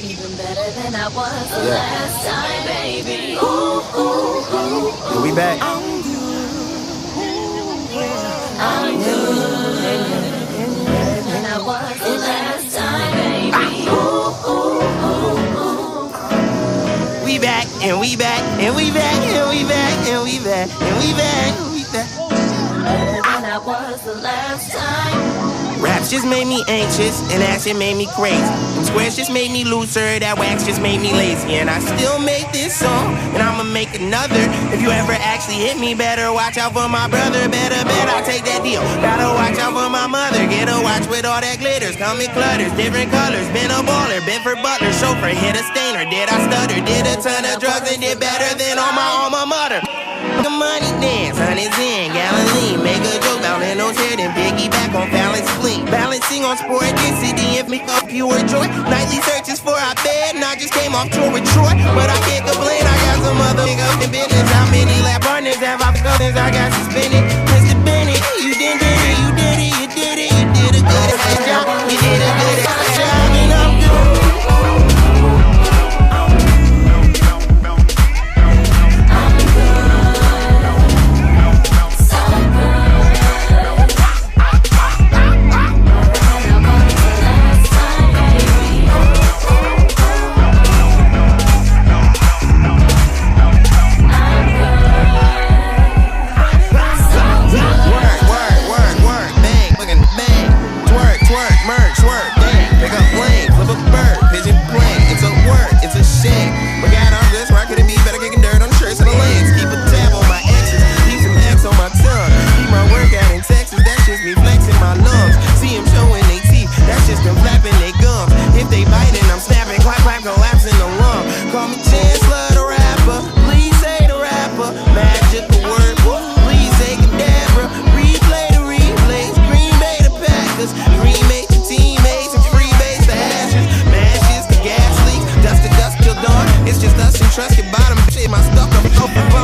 Even better than I was the last time, baby. Ooh, ooh, ooh, ooh. We back. I'm good. Better than I was the last time, baby. Ooh, ooh, ooh, ooh. We back and we back and we back and we back and we back and we back and we back. Better than I was the last time. Raps just made me anxious, and action made me crazy. And squares just made me looser, that wax just made me lazy. And I still make this song, and I'ma make another. If you ever actually hit me, better watch out for my brother. Better bet I'll take that deal. Gotta watch out for my mother. Get a watch with all that glitters. Come in clutters, different colors. Been a baller, been for butler, chauffeur, hit a stainer. Did I stutter? Did a ton of drugs and did better than all my alma mater. The money dance, hundreds in, Galilee. Make a joke about Leno's hair, then piggyback on balance fleet. Balancing on sport density and make up pure joy. Nightly searches for our bed, and I just came off tour with Troy. But I can't complain, I got some other big up in business. How many lab partners have I cousins? I got suspended. Mr. Bennett, you did it, you did it, you did it, you did a good job. You did a good job, and I'm good. Trust your bottom, shit, my stuff, I'm open.